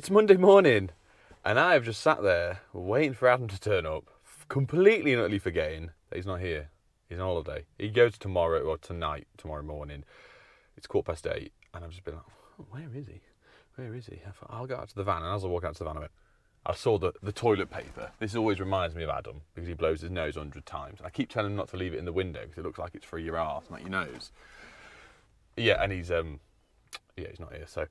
It's Monday morning, and I have just sat there waiting for Adam to turn up, completely and utterly forgetting that he's not here. He's on holiday. He goes tomorrow, or tonight, tomorrow morning. It's 8:15, and I've just been like, oh, where is he? Where is he? I thought, I'll go out to the van, and as I walk out to the van, I saw the toilet paper. This always reminds me of Adam, because he blows his nose 100 times. And I keep telling him not to leave it in the window, because it looks like it's for your arse, not your nose. Yeah, and he's not here, so...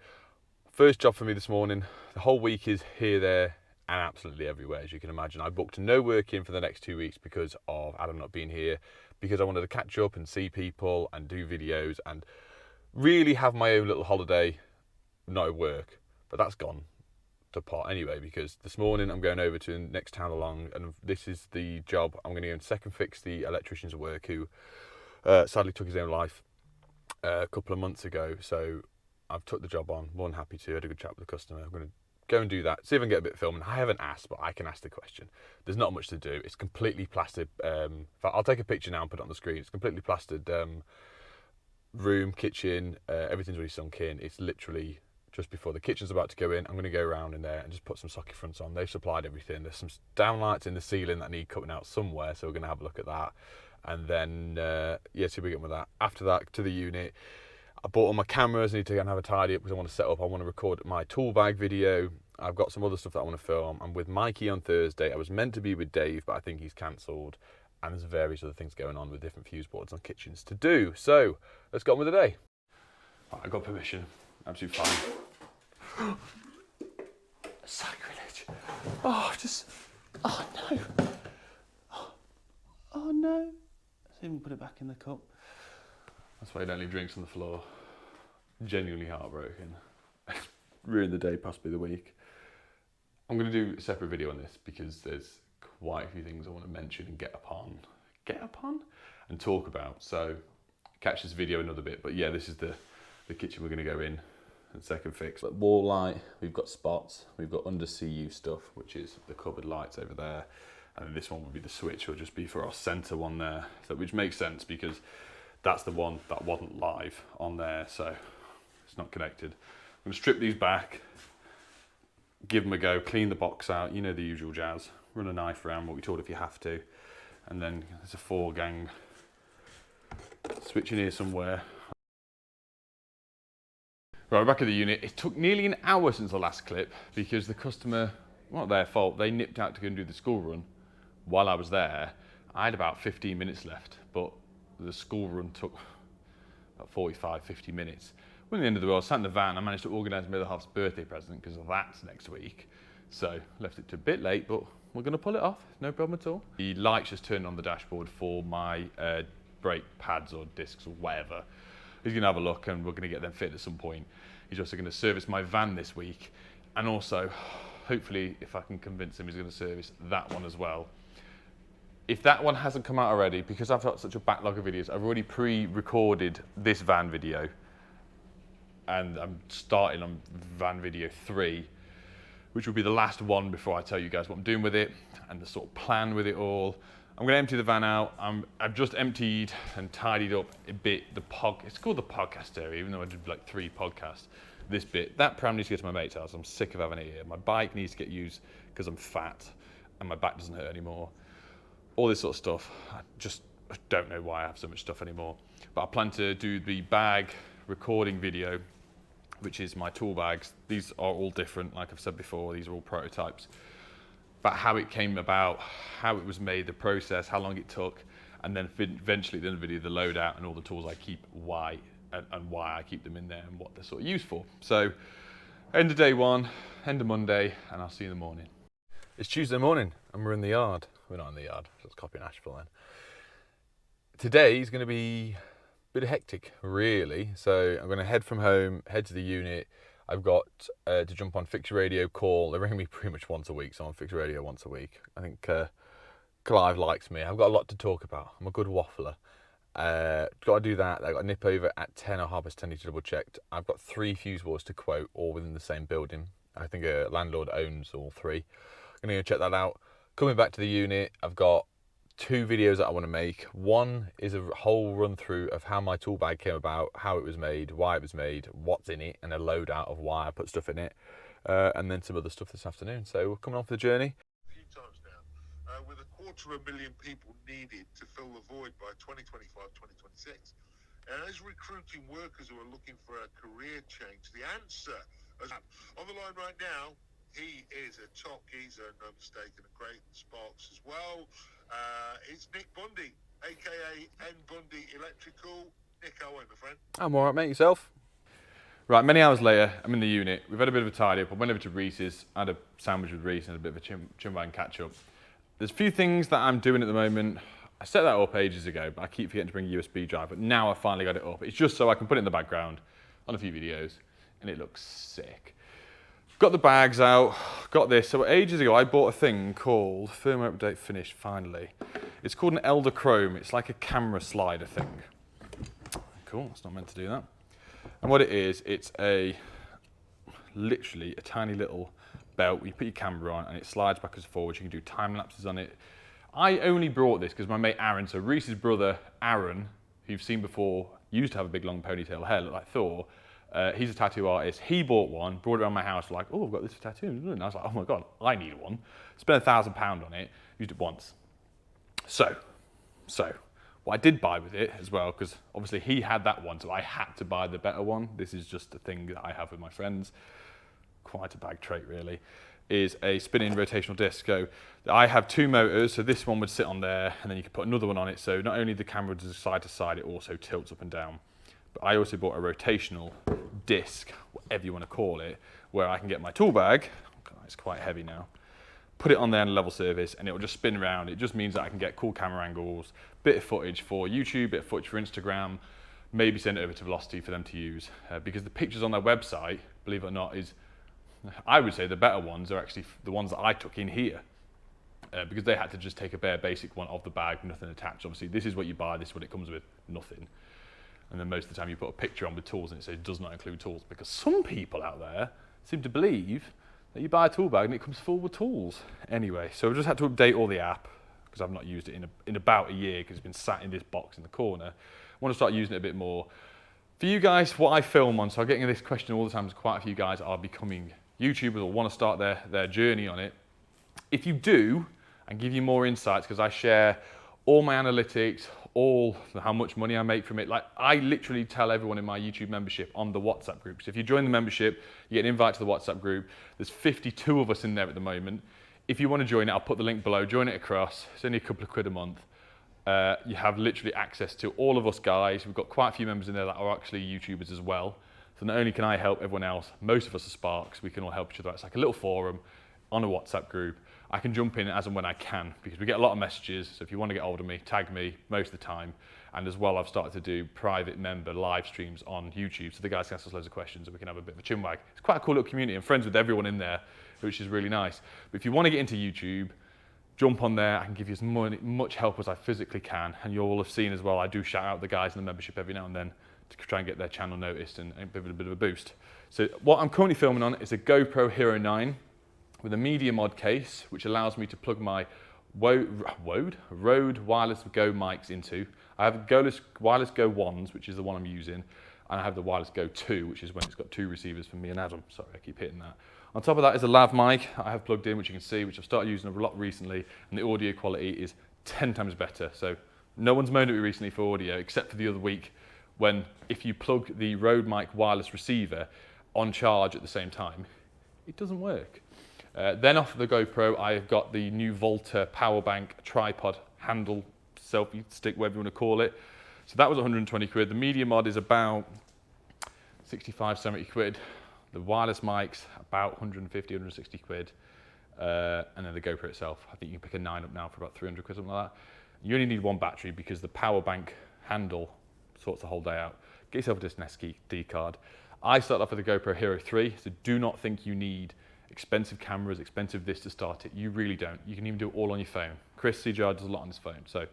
First job for me this morning. The whole week is here, there, and absolutely everywhere, as you can imagine. I booked no work in for the next 2 weeks because of Adam not being here, because I wanted to catch up and see people and do videos and really have my own little holiday, not at work. But that's gone to pot anyway, because this morning I'm going over to the next town along, and this is the job. I'm going to go and second fix the electrician's work, who sadly took his own life a couple of months ago. So I've took the job on, more than happy to. I had a good chat with the customer. I'm going to go and do that, see if I can get a bit of filming. I haven't asked, but I can ask the question. There's not much to do. It's completely plastered. I'll take a picture now and put it on the screen. It's completely plastered room, kitchen, everything's really sunk in. It's literally just before the kitchen's about to go in. I'm going to go around in there and just put some socket fronts on. They've supplied everything. There's some downlights in the ceiling that need cutting out somewhere, so we're going to have a look at that. And then, see if we get with that. After that, to the unit. I bought all my cameras. I need to go and have a tidy up because I want to set up. I want to record my tool bag video. I've got some other stuff that I want to film. I'm with Mikey on Thursday. I was meant to be with Dave, but I think he's cancelled. And there's various other things going on with different fuse boards on kitchens to do. So let's get on with the day. Right, I got permission. Absolutely fine. Sacrilege. Oh no. Oh no. Let's even put it back in the cup. That's why you don't leave drinks on the floor. Genuinely heartbroken. Ruined the day, possibly the week. I'm going to do a separate video on this because there's quite a few things I want to mention and get upon and talk about. So catch this video another bit. But yeah, this is the kitchen we're going to go in and second fix. But wall light, we've got spots. We've got under CU stuff, which is the cupboard lights over there. And then this one will be the switch. It'll just be for our centre one there. So, which makes sense because that's the one that wasn't live on there, so it's not connected. I'm going to strip these back, give them a go, clean the box out, you know the usual jazz. Run a knife around, what we told if you have to. And then there's a 4-gang switch in here somewhere. Right, we're back at the unit. It took nearly an hour since the last clip because the customer, not their fault, they nipped out to go and do the school run while I was there. I had about 15 minutes left, but the school run took about 45, 50 minutes. When the end of the world, sat in the van, I managed to organise my other half's birthday present because that's next week. So left it to a bit late, but we're going to pull it off, no problem at all. The lights just turned on the dashboard for my brake pads or discs or whatever. He's going to have a look and we're going to get them fitted at some point. He's also going to service my van this week. And also, hopefully, if I can convince him, he's going to service that one as well. If that one hasn't come out already, because I've got such a backlog of videos, I've already pre-recorded this van video. And I'm starting on van video 3, which will be the last one before I tell you guys what I'm doing with it and the sort of plan with it all. I'm going to empty the van out. I've just emptied and tidied up a bit it's called the podcast area, even though I did like 3 podcasts. This bit, that pram needs to go to my mate's house. I'm sick of having it here. My bike needs to get used because I'm fat and my back doesn't hurt anymore. All this sort of stuff. I don't know why I have so much stuff anymore. But I plan to do the bag recording video, which is my tool bags. These are all different, like I've said before, these are all prototypes. About how it came about, how it was made, the process, how long it took, and then eventually the video, the loadout and all the tools I keep, why I keep them in there and what they're sort of used for. So, end of day 1, end of Monday, and I'll see you in the morning. It's Tuesday morning and we're in the yard. We're not in the yard, just copying Asheville then. Today is going to be a bit hectic, really. So I'm going to head from home, head to the unit. I've got to jump on Fix Radio call. They ring me pretty much once a week, so I'm on Fix Radio once a week. I think Clive likes me. I've got a lot to talk about. I'm a good waffler. Got to do that. I've got to nip over at 10 or 10:30 to double check. I've got 3 fuse boards to quote, all within the same building. I think a landlord owns all 3. I'm going to go check that out. Coming back to the unit, I've got 2 videos that I want to make. One is a whole run through of how my tool bag came about, how it was made, why it was made, what's in it, and a loadout of why I put stuff in it. and then some other stuff this afternoon. So we're coming on for the journey. A few times now, with 250,000 people needed to fill the void by 2025, 2026. And as recruiting workers who are looking for a career change, the answer is on the line right now. He is a top geezer, no mistake, and a great Sparks as well. It's Nick Bundy, aka N Bundy Electrical. Nick, how are you, my friend? I'm all right, mate. Yourself? Right, many hours later, I'm in the unit. We've had a bit of a tidy up. I went over to Reese's, had a sandwich with Reese and a bit of a chinwag catch up. There's a few things that I'm doing at the moment. I set that up ages ago, but I keep forgetting to bring a USB drive. But now I finally got it up. It's just so I can put it in the background on a few videos, and it looks sick. Got the bags out, got this. So ages ago, I bought a thing called, firmware update finished, finally. It's called an Elder Chrome. It's like a camera slider thing. Cool, it's not meant to do that. And what it is, it's literally a tiny little belt where you put your camera on and it slides backwards and forwards. You can do time lapses on it. I only brought this because my mate Aaron, so Reese's brother Aaron, who you've seen before, used to have a big long ponytail hair, looked like Thor. He's a tattoo artist. He bought one, brought it around my house, like, oh, I've got this for tattoo. And I was like, oh my God, I need one. Spent £1,000 on it, used it once. So, what I did buy with it as well, because obviously he had that one, so I had to buy the better one. This is just a thing that I have with my friends. Quite a bag trait, really. Is a spinning rotational disc. So I have two motors, so this one would sit on there, and then you could put another one on it. So not only the camera does side to side, it also tilts up and down. But I also bought a rotational disc, whatever you want to call it, where I can get my tool bag. God, it's quite heavy now. Put it on there in a level surface and it will just spin around. It just means that I can get cool camera angles, bit of footage for YouTube, bit of footage for Instagram, maybe send it over to Velocity for them to use. Because the pictures on their website, believe it or not, I would say the better ones are actually the ones that I took in here. Because they had to just take a bare basic one of the bag, nothing attached. Obviously, this is what you buy, this is what it comes with, nothing. And then most of the time you put a picture on with tools and it says does not include tools. Because some people out there seem to believe that you buy a tool bag and it comes full with tools. Anyway, so I've just had to update all the app because I've not used it in about a year because it's been sat in this box in the corner. I want to start using it a bit more. For you guys, what I film on, so I'm getting this question all the time, there's quite a few guys are becoming YouTubers or want to start their journey on it. If you do, and give you more insights, because I share all my analytics, all how much money I make from it. Like I literally tell everyone in my YouTube membership on the WhatsApp group. So if you join the membership, you get an invite to the WhatsApp group. There's 52 of us in there at the moment. If you want to join it, I'll put the link below. Join it across. It's only a couple of quid a month. You have literally access to all of us guys. We've got quite a few members in there that are actually YouTubers as well. So not only can I help everyone else, most of us are Sparks. We can all help each other. It's like a little forum on a WhatsApp group. I can jump in as and when I can because we get a lot of messages. So if you want to get hold of me, tag me most of the time. And as well, I've started to do private member live streams on YouTube. So the guys can ask us loads of questions and we can have a bit of a chinwag. It's quite a cool little community and friends with everyone in there, which is really nice. But if you want to get into YouTube, jump on there. I can give you as much help as I physically can. And you'll have seen as well, I do shout out the guys in the membership every now and then to try and get their channel noticed and give it a bit of a boost. So what I'm currently filming on is a GoPro Hero 9 with a media mod case, which allows me to plug my Rode Wireless Go mics into. I have Wireless Go 1s, which is the one I'm using, and I have the Wireless Go 2, which is when it's got two receivers for me and Adam. Sorry, I keep hitting that. On top of that is a lav mic I have plugged in, which you can see, which I've started using a lot recently, and the audio quality is 10 times better. So no one's moaned at me recently for audio, except for the other week, when if you plug the Rode mic wireless receiver on charge at the same time, it doesn't work. Then off of the GoPro, I've got the new Volta power bank tripod handle, selfie stick, whatever you want to call it. So that was 120 quid. The media mod is about 65, 70 quid. The wireless mic's about 150, 160 quid. And then the GoPro itself, I think you can pick a 9 up now for about 300 quid, something like that. You only need one battery because the power bank handle sorts the whole day out. Get yourself a disc SD card. I started off with the GoPro Hero 3, so do not think you need expensive cameras, expensive this to start it. You really don't. You can even do it all on your phone. Chris CJR does a lot on his phone, so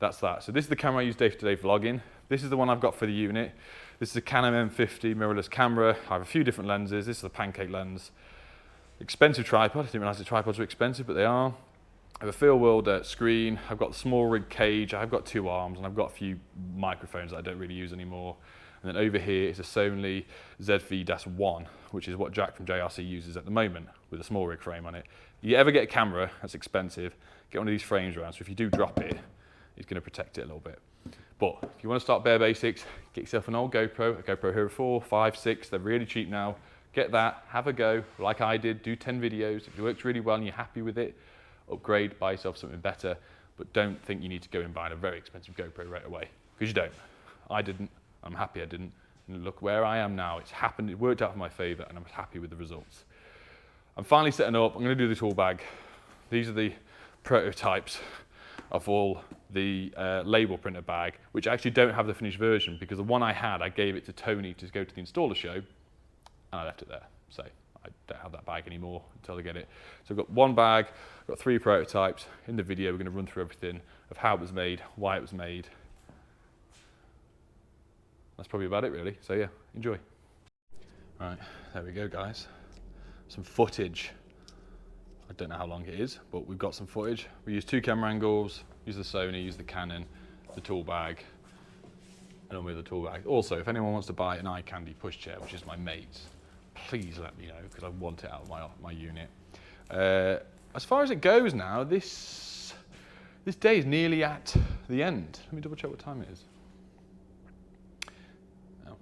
that's that. So this is the camera I use day-to-day vlogging. This is the one I've got for the unit. This is a Canon M50 mirrorless camera. I have a few different lenses. This is the pancake lens. Expensive tripod. I didn't realize the tripods were expensive, but they are. I have a Field World screen. I've got the small rig cage. I've got 2 arms, and I've got a few microphones that I don't really use anymore. And And then over here is a Sony ZV-1, which is what Jack from JRC uses at the moment with a small rig frame on it. You ever get a camera that's expensive, get one of these frames around, so if you do drop it, it's going to protect it a little bit. But if you want to start bare basics, get yourself an old GoPro, a GoPro Hero 4, 5, 6, they're really cheap now. Get that, have a go, like I did, do 10 videos. If it works really well and you're happy with it, upgrade, buy yourself something better, but don't think you need to go and buy a very expensive GoPro right away, because you don't. I didn't, I'm happy I didn't, and look where I am now. It's happened, it worked out for my favour, and I'm happy with the results. I'm finally setting up, I'm going to do the tool bag. These are the prototypes of all the label printer bag, which I actually don't have the finished version, because the one I had, I gave it to Tony to go to the installer show, and I left it there. So I don't have that bag anymore until I get it. So I've got one bag, I've got 3 prototypes. In the video, we're going to run through everything of how it was made, why it was made. That's probably about it, really. So yeah, enjoy. All right, there we go, guys. Some footage. I don't know how long it is, but we've got some footage. We use 2 camera angles, use the Sony, use the Canon, the tool bag, and on with the tool bag. Also, if anyone wants to buy an eye candy pushchair, which is my mate's, please let me know, because I want it out of my unit. As far as it goes now, this day is nearly at the end. Let me double check what time it is. Oh,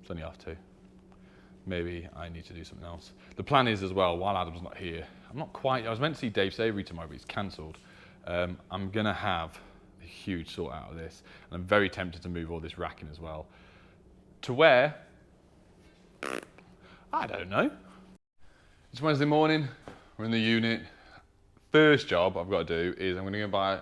it's only 2:30. Maybe I need to do something else. The plan is as well, while Adam's not here, I was meant to see Dave Savory tomorrow, but he's cancelled. I'm gonna have a huge sort out of this, and I'm very tempted to move all this racking as well. To where? I don't know. It's Wednesday morning, we're in the unit. First job I've got to do is I'm going to go buy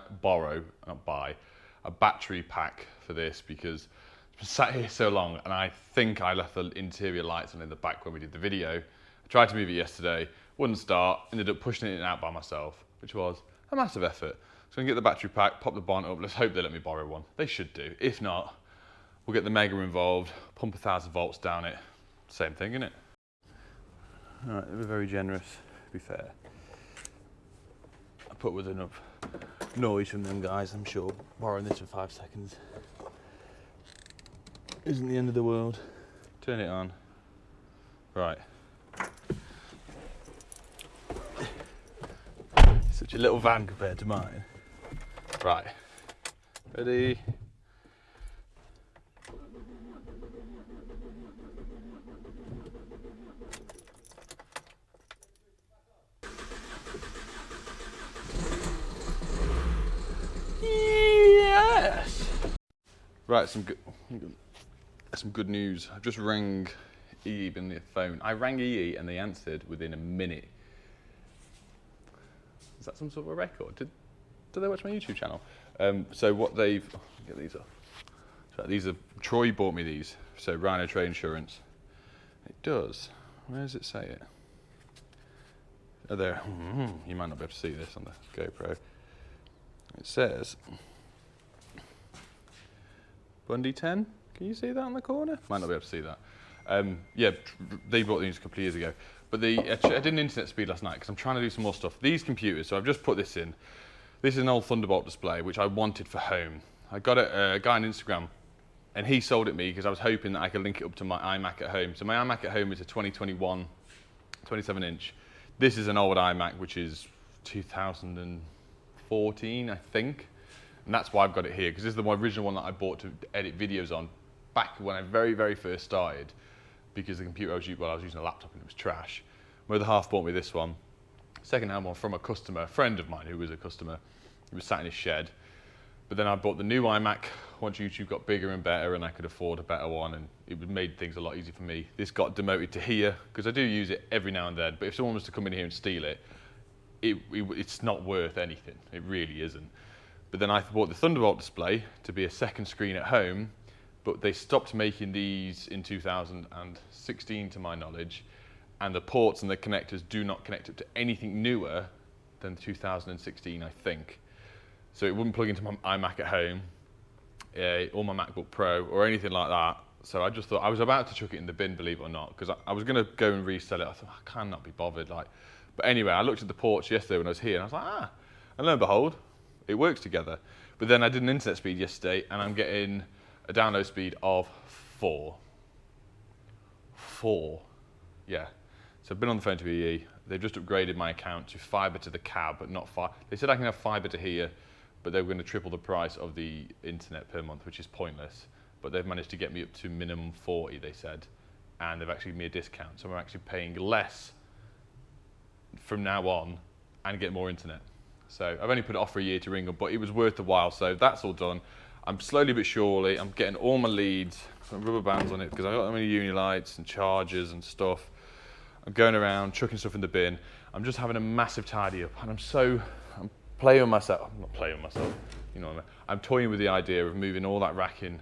a battery pack for this, because it's been sat here so long, and I think I left the interior lights on in the back when we did the video. I tried to move it yesterday, wouldn't start, ended up pushing it in and out by myself, which was a massive effort. So I'm going to get the battery pack, pop the bonnet up, let's hope they let me borrow one. They should do. If not, we'll get the Mega involved, pump 1,000 volts down it. Same thing, innit? All right, they were very generous, to be fair. I put with enough noise from them guys, I'm sure. Borrowing this for 5 seconds isn't the end of the world. Turn it on. Right. Such a little van compared to mine. Right. Ready? Yes! Right, some good news. I've just rang EE in the phone. I rang EE and they answered within a minute. Is that some sort of a record? Do they watch my YouTube channel? So what they've... Get these off. So these are... Troy bought me these. So Rhino Trade Insurance. It does. Where does it say it? Oh, there. You might not be able to see this on the GoPro. It says... Bundy 10? Can you see that on the corner? Might not be able to see that. Yeah, they bought these a couple of years ago. But I did an internet speed last night because I'm trying to do some more stuff. These computers, so I've just put this in. This is an old Thunderbolt display, which I wanted for home. I got a guy on Instagram, and he sold it me because I was hoping that I could link it up to my iMac at home. So my iMac at home is a 2021, 27-inch. This is an old iMac, which is 2014, I think. And that's why I've got it here, because this is the original one that I bought to edit videos on back when I very, very first started, because the computer I was using a laptop and it was trash. My other half bought me this one, second-hand one from a customer, a friend of mine who was a customer. He was sat in his shed. But then I bought the new iMac once YouTube got bigger and better and I could afford a better one, and it made things a lot easier for me. This got demoted to here, because I do use it every now and then, but if someone was to come in here and steal it, it's not worth anything. It really isn't. But then I bought the Thunderbolt display to be a second screen at home, but they stopped making these in 2016 to my knowledge, and the ports and the connectors do not connect up to anything newer than 2016, I think. So it wouldn't plug into my iMac at home, or my MacBook Pro, or anything like that. So I just thought, I was about to chuck it in the bin, believe it or not, because I was going to go and resell it. I thought, I cannot be bothered. But anyway, I looked at the ports yesterday when I was here, and I was like, and lo and behold, it works together. But then I did an internet speed yesterday, and I'm getting a download speed of 4. Yeah. So I've been on the phone to EE. They've just upgraded my account to fibre to the cab, but not fibre. They said I can have fibre to here, but they were going to triple the price of the internet per month, which is pointless. But they've managed to get me up to minimum 40, they said, and they've actually given me a discount. So I'm actually paying less from now on and get more internet. So I've only put it off for a year to ring up, but it was worth the while. So that's all done. I'm slowly but surely, I'm getting all my leads, putting rubber bands on it because I've got so many uni lights and chargers and stuff. I'm going around, chucking stuff in the bin. I'm just having a massive tidy up, and I'm playing with myself. I'm not playing with myself, you know what I mean? I'm toying with the idea of moving all that racking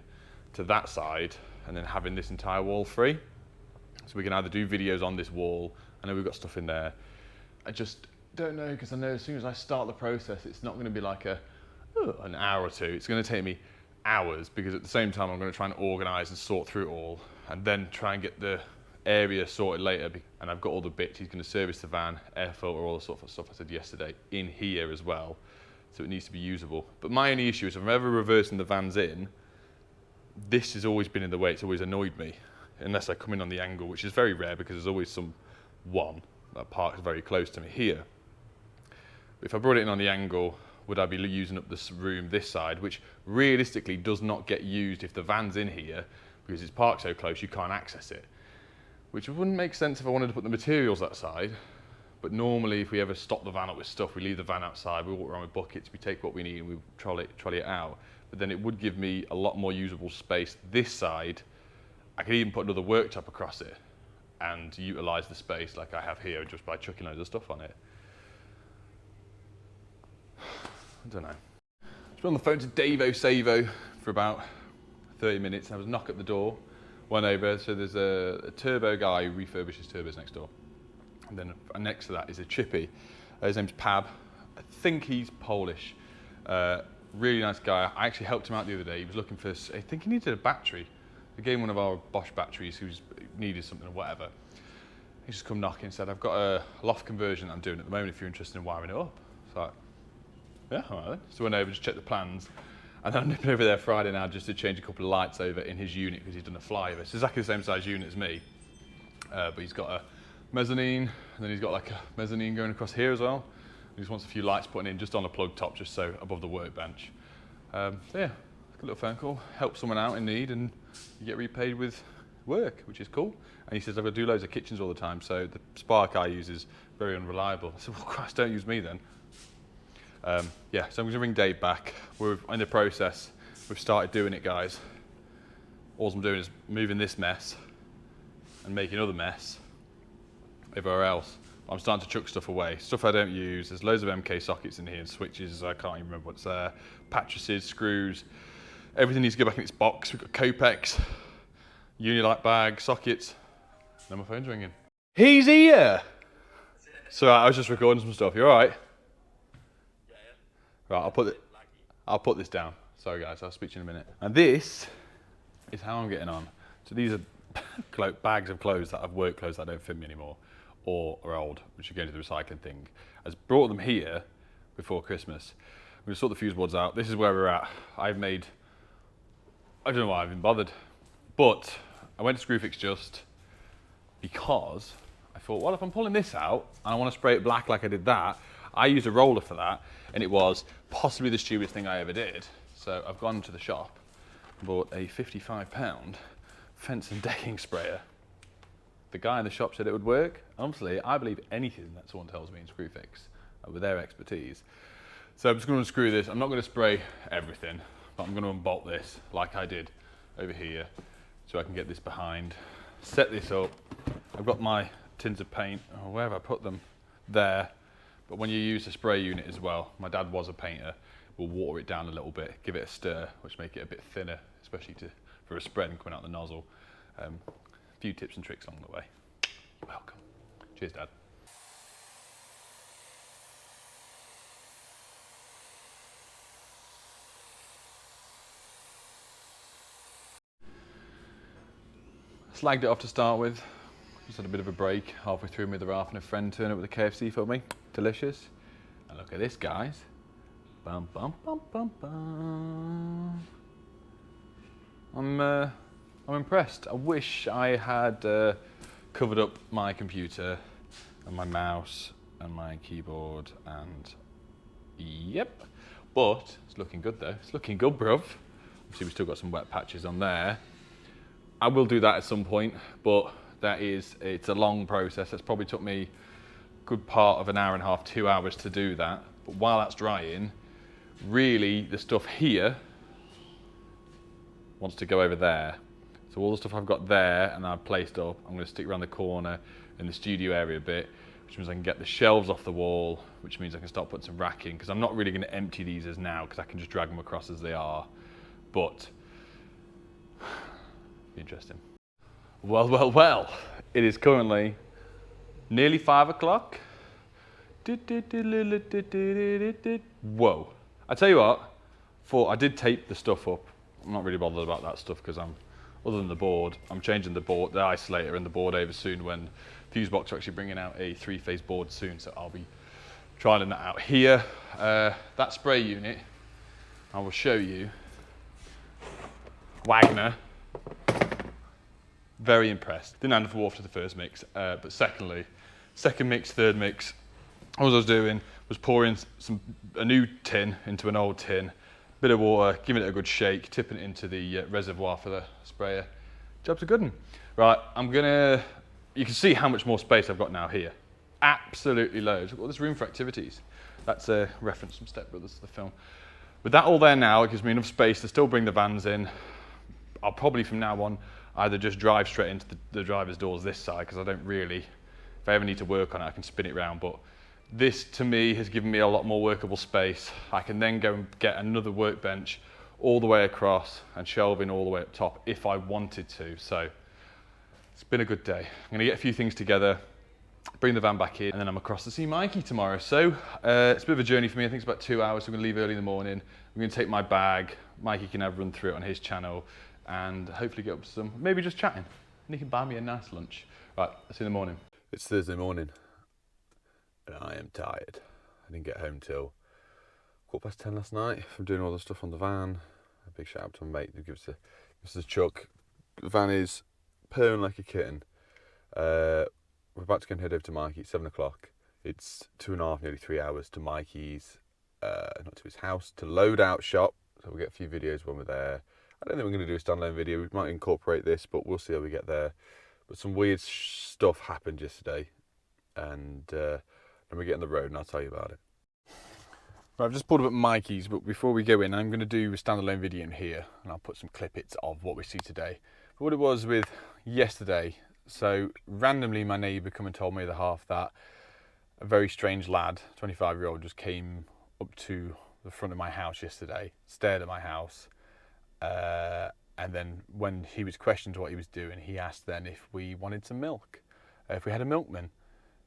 to that side and then having this entire wall free. So we can either do videos on this wall. I know we've got stuff in there. I just don't know, because I know as soon as I start the process, it's not going to be like an hour or two. It's going to take me hours, because at the same time I'm going to try and organise and sort through it all, and then try and get the area sorted later. And I've got all the bits. He's going to service the van, air filter, all the sort of stuff I said yesterday in here as well, so it needs to be usable. But my only issue is if I'm ever reversing the vans in, this has always been in the way. It's always annoyed me, unless I come in on the angle, which is very rare because there's always someone that parks very close to me here. If I brought it in on the angle, would I be using up this room this side, which realistically does not get used if the van's in here, because it's parked so close you can't access it, which wouldn't make sense if I wanted to put the materials that side. But normally if we ever stop the van up with stuff, we leave the van outside, we walk around with buckets, we take what we need and we trolley it out. But then it would give me a lot more usable space this side. I could even put another worktop across it and utilise the space like I have here just by chucking loads of stuff on it. I don't know. I've been on the phone to Davo Savo for about 30 minutes. I was knock at the door, went over. So there's a turbo guy who refurbishes turbos next door. And then next to that is a chippy. His name's Pab. I think he's Polish. Really nice guy. I actually helped him out the other day. He was looking for, I think he needed a battery. I gave him one of our Bosch batteries who needed something or whatever. He just come knocking and said, I've got a loft conversion that I'm doing at the moment if you're interested in wiring it up. So yeah, all right then. So I went over, just checked the plans. And then I'm nipping over there Friday now just to change a couple of lights over in his unit because he's done a flyover. It's exactly the same size unit as me. But he's got a mezzanine, and then he's got like a mezzanine going across here as well. He just wants a few lights putting in just on a plug top, just so above the workbench. So yeah, a little phone call, help someone out in need, and you get repaid with work, which is cool. And he says, I've got to do loads of kitchens all the time, so the spark I use is very unreliable. I said, well, Christ, don't use me then. Yeah, so I'm going to ring Dave back. We're in the process. We've started doing it, guys. All I'm doing is moving this mess and making another mess everywhere else. I'm starting to chuck stuff away. Stuff I don't use. There's loads of MK sockets in here and switches. I can't even remember what's there. Patresses, screws. Everything needs to go back in its box. We've got Copex, Unilight bag, sockets. Now my phone's ringing. He's here! So I was just recording some stuff. You all right? Right, I'll put this down. Sorry guys, I'll speak to you in a minute. And this is how I'm getting on. So these are bags of clothes that I've work clothes that don't fit me anymore, or are old, which are going to the recycling thing. I just brought them here before Christmas. I'm going to sort the fuse boards out. This is where we're at. I don't know why I've been bothered, but I went to Screwfix just because I thought, well, if I'm pulling this out and I want to spray it black like I did that, I used a roller for that, and it was possibly the stupidest thing I ever did. So I've gone to the shop and bought a £55 fence and decking sprayer. The guy in the shop said it would work. Honestly, I believe anything that someone tells me in Screwfix with their expertise. So I'm just going to unscrew this. I'm not going to spray everything, but I'm going to unbolt this like I did over here so I can get this behind. Set this up. I've got my tins of paint. Oh, where have I put them? There. But when you use the spray unit as well, my dad was a painter, we'll water it down a little bit, give it a stir, which make it a bit thinner, especially for a spread and coming out the nozzle. A few tips and tricks along the way. You're welcome. Cheers, Dad. Slagged it off to start with. Just had a bit of a break halfway through with Ralph and a friend turn up with a KFC for me. Delicious. And look at this, guys. Bum, bum, bum, bum, bum. I'm I'm impressed. I wish I had covered up my computer and my mouse and my keyboard and yep. But it's looking good though. It's looking good, bruv. Obviously we've still got some wet patches on there. I will do that at some point, but it's a long process. It's probably took me a good part of an hour and a half, 2 hours to do that. But while that's drying, really the stuff here wants to go over there. So all the stuff I've got there and I've placed up, I'm going to stick around the corner in the studio area a bit, which means I can get the shelves off the wall, which means I can start putting some racking, because I'm not really going to empty these as now, because I can just drag them across as they are. But, be interesting. Well, well, well, it is currently nearly 5 o'clock. Whoa. I tell you what, I did tape the stuff up. I'm not really bothered about that stuff because other than the board, I'm changing the isolator and the board over soon when Fusebox are actually bringing out a 3-phase board soon, so I'll be trialing that out here. That spray unit, I will show you. Wagner, very impressed. Didn't have enough water for the first mix, but second mix, third mix, all I was doing was pouring a new tin into an old tin, bit of water, giving it a good shake, tipping it into the reservoir for the sprayer. Job's a good one. Right, you can see how much more space I've got now here. Absolutely loads. I've got all this room for activities. That's a reference from Step Brothers to the film. With that all there now, it gives me enough space to still bring the vans in. I'll probably from now on either just drive straight into the driver's doors this side, because I don't really, if I ever need to work on it, I can spin it round. But this to me has given me a lot more workable space. I can then go and get another workbench all the way across and shelving all the way up top if I wanted to. So it's been a good day. I'm going to get a few things together, bring the van back in, and then I'm across to see Mikey tomorrow. So it's a bit of a journey for me. I think it's about 2 hours. So I'm going to leave early in the morning. I'm going to take my bag. Mikey can have a run through it on his channel and hopefully get up to some, maybe just chatting. And he can buy me a nice lunch. Right, I'll see you in the morning. It's Thursday morning and I am tired. I didn't get home till 10:15 last night from doing all the stuff on the van. A big shout out to my mate who gives us a chuck. The van is purring like a kitten. We're about to go and head over to Mikey at 7 o'clock. It's 2.5, nearly 3 hours to Mikey's, not to his house, to load out shop. So we'll get a few videos when we're there. I don't think we're going to do a standalone video. We might incorporate this, but we'll see how we get there. But some weird stuff happened yesterday. And then we get on the road and I'll tell you about it. Right, I've just pulled up at Mikey's, but before we go in, I'm going to do a standalone video in here. And I'll put some clippets of what we see today. But what it was with yesterday, so randomly my neighbour come and told me the half that a very strange lad, 25-year-old, just came up to the front of my house yesterday, stared at my house, and then when he was questioned what he was doing, he asked then if we wanted some milk, if we had a milkman.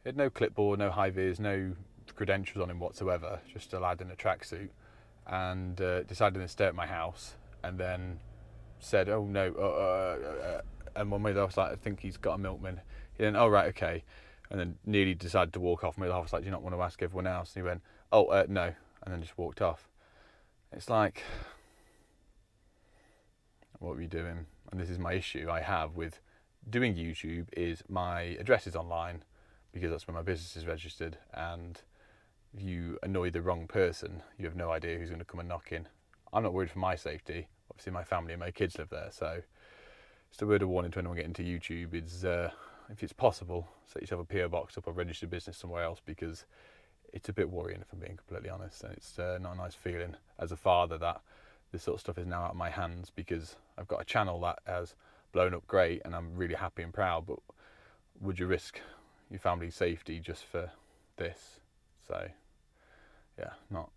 He had no clipboard, no high-vis, no credentials on him whatsoever, just a lad in a tracksuit, and decided to stare at my house, and then said, oh no, and when I was like, I think he's got a milkman. He then, oh right, okay, and then nearly decided to walk off. I was like, do you not want to ask everyone else? And he went, oh no, and then just walked off. It's like, what were you doing? And this is my issue I have with doing YouTube, is my address is online because that's where my business is registered, and if you annoy the wrong person, you have no idea who's going to come and knock in. I'm not worried for my safety. Obviously my family and my kids live there, so just a word of warning to anyone getting to YouTube is, if it's possible, set yourself a PO box up or register business somewhere else, because it's a bit worrying, if I'm being completely honest, and it's not a nice feeling as a father that this sort of stuff is now out of my hands, because I've got a channel that has blown up great and I'm really happy and proud, but would you risk your family's safety just for this? So yeah, not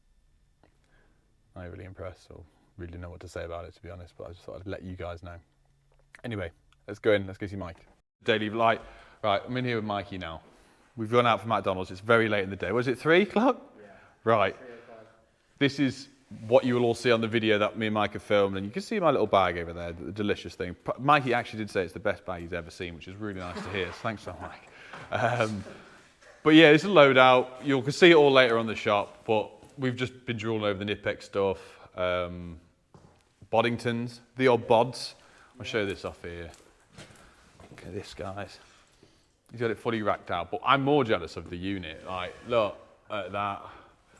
really impressed or really know what to say about it, to be honest, but I just thought I'd let you guys know. Anyway, let's go in, let's go see Mike. Daily light. Right, I'm in here with Mikey now. We've gone out for McDonald's, it's very late in the day. Was it 3 o'clock? Yeah. Right. 3 o'clock. This is what you will all see on the video that me and Mike have filmed, and you can see my little bag over there, the delicious thing. Mikey actually did say it's the best bag he's ever seen, which is really nice to hear, so thanks for that, Mike. But yeah, it's a loadout. You can see it all later on the shop, but we've just been drooling over the Nipex stuff. Boddingtons, the odd bods. I'll show this off here. Look at this, guys. He's got it fully racked out, but I'm more jealous of the unit. Like, look at that.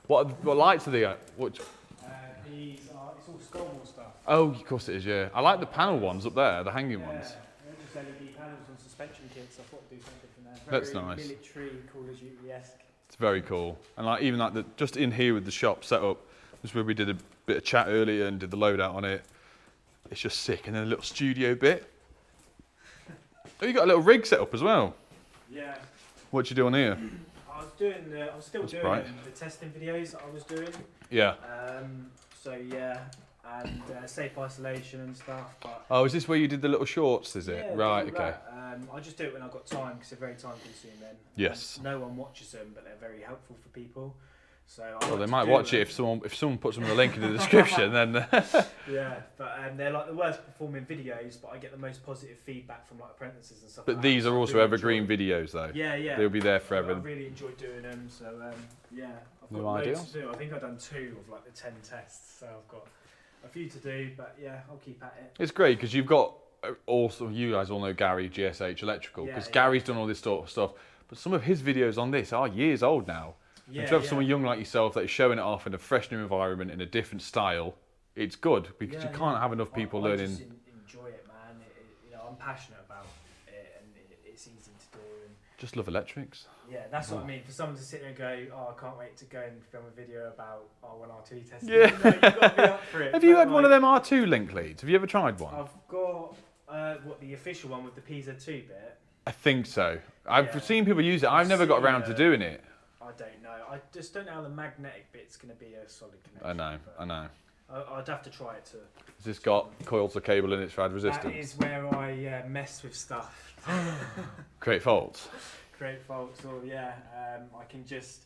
What lights are they at? These are, it's all Stonewall stuff. Oh, of course it is, yeah. I like the panel ones up there, the hanging ones. They're just LED panels on suspension kits. I thought I'd do something different there. That's nice. Military, Call of Duty-esque. It's very cool. And like even like just in here with the shop set up, this is where we did a bit of chat earlier and did the loadout on it. It's just sick. And then a little studio bit. Oh, you got a little rig set up as well. Yeah. What you doing here? I was still That's doing bright. the testing videos that I was doing. Yeah. So yeah, and safe isolation and stuff. But Oh, is this where you did the little shorts, is it? yeah, Right, do all okay. that. I just do it when I've got time because they're very time consuming. Yes. No one watches them, but they're very helpful for people. So Well, they might watch it if someone puts them in the link in the description, then. Yeah, but they're like the worst performing videos, but I get the most positive feedback from like apprentices and stuff. But like these that, are so I also really evergreen enjoy- videos, though. Yeah, yeah. They'll be there I forever. really enjoy doing them. So yeah, I've No got loads ideals? to do. I think I've done 2 of like the 10 tests, so I've got a few to do. But yeah, I'll keep at it. It's great because you've got also, you guys all know Gary, GSH Electrical, because Yeah, yeah. Gary's done all this sort of stuff. But some of his videos on this are years old now. Yeah, and to have yeah. someone young like yourself that is showing it off in a fresh new environment in a different style, it's good because Yeah, you can't yeah. have enough people I learning. just enjoy it, man. I'm passionate about it, and it's easy to do. And Just love electrics. yeah, that's what I mean. For someone to sit there and go, "Oh, I can't wait to go and film a video about R1R2 testing." Yeah. You've got to be up for it. Have you But, had one of like, them R2 link leads? Have you ever tried one? I've got the official one with the PZ2 bit. I think so. I've Yeah. seen people use it. I've never got around to doing it. I don't know. I just don't know how the magnetic bit's going to be a solid connection. I know, but I know. I'd have to try it too. Has this got coils of cable in it for ad That resistance? is where I mess with stuff. Create faults. Create faults, or I can just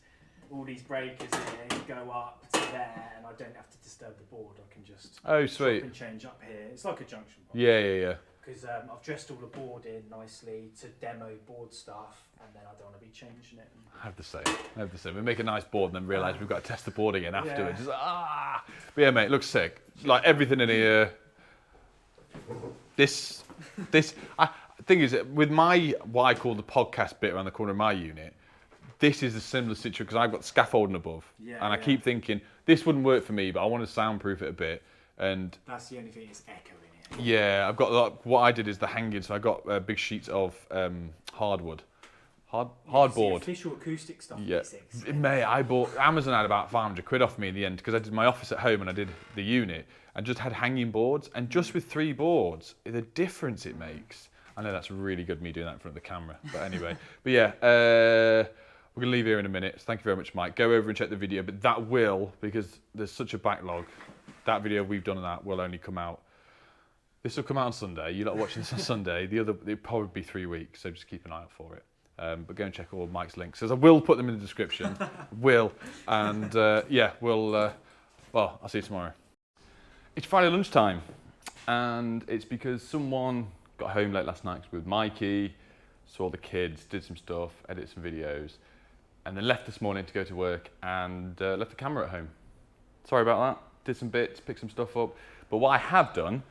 all these breakers here go up to there, and I don't have to disturb the board. I can just Oh, chop sweet. and change up here. It's like a junction box. Yeah, yeah, yeah. Because I've dressed all the board in nicely to demo board stuff, and then I don't want to be changing it. I have the same. I have the same. We make a nice board and then realise we've got to test the board again afterwards. Yeah. It's like, But yeah, mate, it looks sick. Like everything in here. Thing is, with my, what I call the podcast bit around the corner of my unit, this is a similar situation because I've got scaffolding above. Yeah, and I yeah. keep thinking, this wouldn't work for me, but I want to soundproof it a bit. And That's the only thing, it's echoing it. yeah, I've got like, what I did is the hanging, so I got big sheets of hardwood. It's Hardboard. the official acoustic stuff. Yeah, It's expensive. mate, I bought, Amazon had about 500 quid off me in the end because I did my office at home and I did the unit and just had hanging boards, and just with 3 boards, the difference it makes. I know that's really good me doing that in front of the camera, but anyway. But yeah, we're gonna leave here in a minute. So thank you very much, Mike. Go over and check the video, but that will, because there's such a backlog, that video we've done on that will only come out. This will come out on Sunday. You're not watching this on Sunday. The other, it'll probably be 3 weeks, so just keep an eye out for it. But go and check all Mike's links. As I will put them in the description. Will. And yeah, well, I'll see you tomorrow. It's Friday lunchtime, and it's because someone got home late last night with Mikey, saw the kids, did some stuff, edited some videos, and then left this morning to go to work and left the camera at home. Sorry about that. Did some bits, picked some stuff up. But what I have done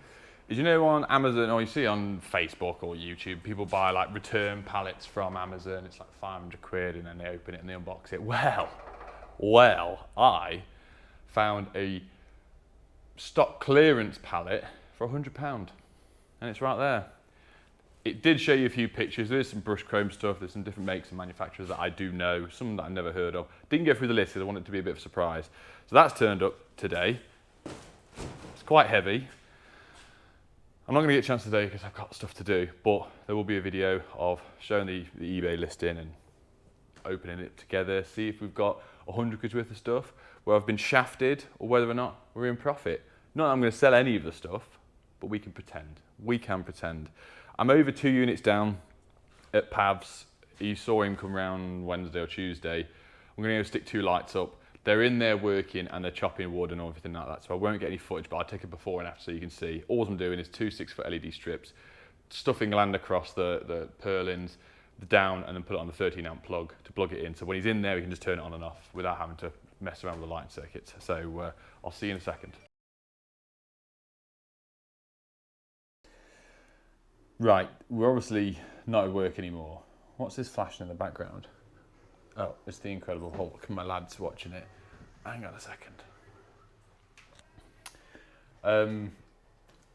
is, you know, on Amazon, or you see on Facebook or YouTube, people buy like return pallets from Amazon. It's like 500 quid, and then they open it and they unbox it. Well, I found a stock clearance pallet for £100, and it's right there. It did show you a few pictures. There's some brush chrome stuff. There's some different makes and manufacturers that I do know, some that I've never heard of. Didn't go through the list because I wanted it to be a bit of a surprise. So that's turned up today. It's quite heavy. I'm not going to get a chance today because I've got stuff to do, but there will be a video of showing the eBay listing and opening it together, see if we've got 100 quid worth of stuff, where I've been shafted, or whether or not we're in profit. Not that I'm going to sell any of the stuff, but we can pretend. We can pretend. I'm over 2 units down at Pavs. You saw him come round Wednesday or Tuesday. I'm going to go stick 2 lights up. They're in there working and they're chopping wood and everything like that, so I won't get any footage, but I'll take a before and after so you can see. All I'm doing is 2 6-foot LED strips, stuffing land across the purlins, the down, and then put it on the 13-amp plug to plug it in. So when he's in there, we can just turn it on and off without having to mess around with the light circuits. So I'll see you in a second. Right, we're obviously not at work anymore. What's this flashing in the background? Oh, it's the Incredible Hulk. My lad's watching it. Hang on a second.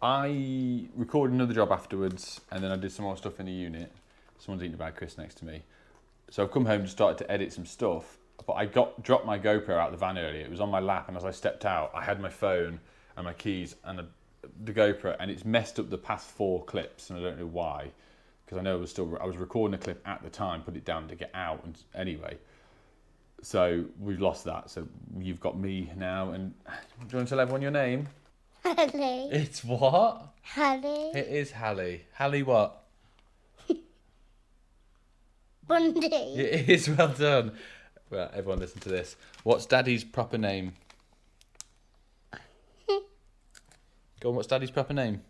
I recorded another job afterwards, and then I did some more stuff in the unit. Someone's eating a bag of crisps next to me. So I've come home and started to edit some stuff, but I dropped my GoPro out of the van earlier. It was on my lap, and as I stepped out, I had my phone and my keys and the GoPro, and it's messed up the past 4 clips, and I don't know why, because I know I was recording a clip at the time, put it down to get out, and anyway. So we've lost that. So you've got me now, and do you want to tell everyone your name? Hallie. It's what? Hallie. It is Hallie. Hallie what? Bundy. It is, well done. Well, everyone listen to this. What's Daddy's proper name? Go on, what's Daddy's proper name?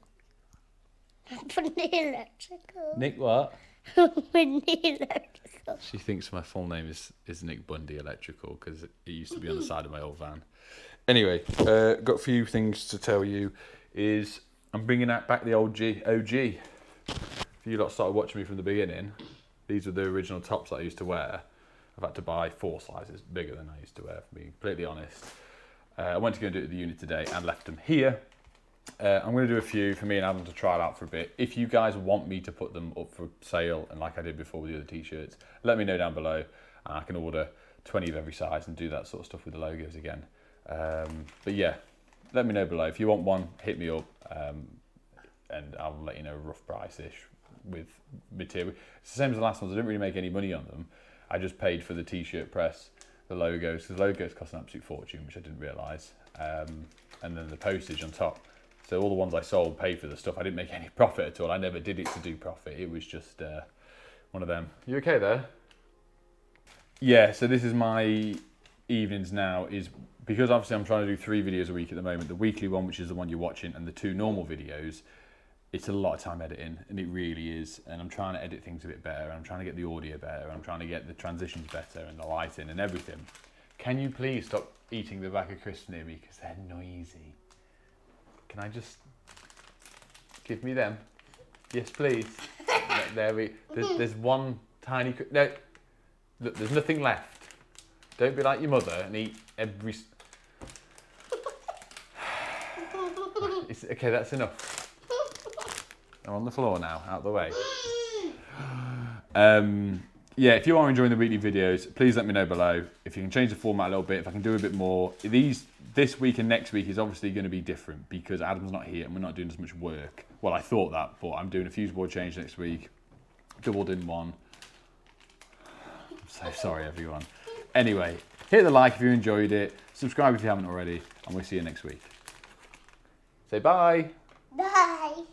Bundy Electrical. Nick what? Bundy Electrical. She thinks my full name is Nick Bundy Electrical because it used to be on the side of my old van. Anyway, got a few things to tell you. Is I'm bringing back the old OG. If you lot started watching me from the beginning, these are the original tops that I used to wear. I've had to buy 4 sizes bigger than I used to wear, to be completely honest. I went to go and do it at the unit today and left them here. I'm going to do a few for me and Adam to try it out for a bit. If you guys want me to put them up for sale, and like I did before with the other t-shirts, let me know down below. I can order 20 of every size and do that sort of stuff with the logos again. But yeah, let me know below. If you want one, hit me up, and I'll let you know a rough price-ish with material. It's the same as the last ones. I didn't really make any money on them. I just paid for the t-shirt press, the logos, because the logos cost an absolute fortune, which I didn't realise, and then the postage on top. So all the ones I sold paid for the stuff. I didn't make any profit at all. I never did it to do profit. It was just one of them. You okay there? Yeah, so this is my evenings now, is because obviously I'm trying to do 3 videos a week at the moment. The weekly one, which is the one you're watching, and the 2 normal videos. It's a lot of time editing, and it really is. And I'm trying to edit things a bit better. And I'm trying to get the audio better. And I'm trying to get the transitions better and the lighting and everything. Can you please stop eating the bag of crisps near me, because they're noisy? Can I just give me them? Yes, please. There's one tiny. No, look, there's nothing left. Don't be like your mother and eat every. Okay, that's enough. I'm on the floor now, out of the way. Yeah, if you are enjoying the weekly videos, please let me know below. If you can change the format a little bit, if I can do a bit more. This week and next week is obviously going to be different because Adam's not here and we're not doing as much work. Well, I thought that, but I'm doing a fuse board change next week. Doubled in one. I'm so sorry, everyone. Anyway, hit the like if you enjoyed it. Subscribe if you haven't already. And we'll see you next week. Say bye. Bye.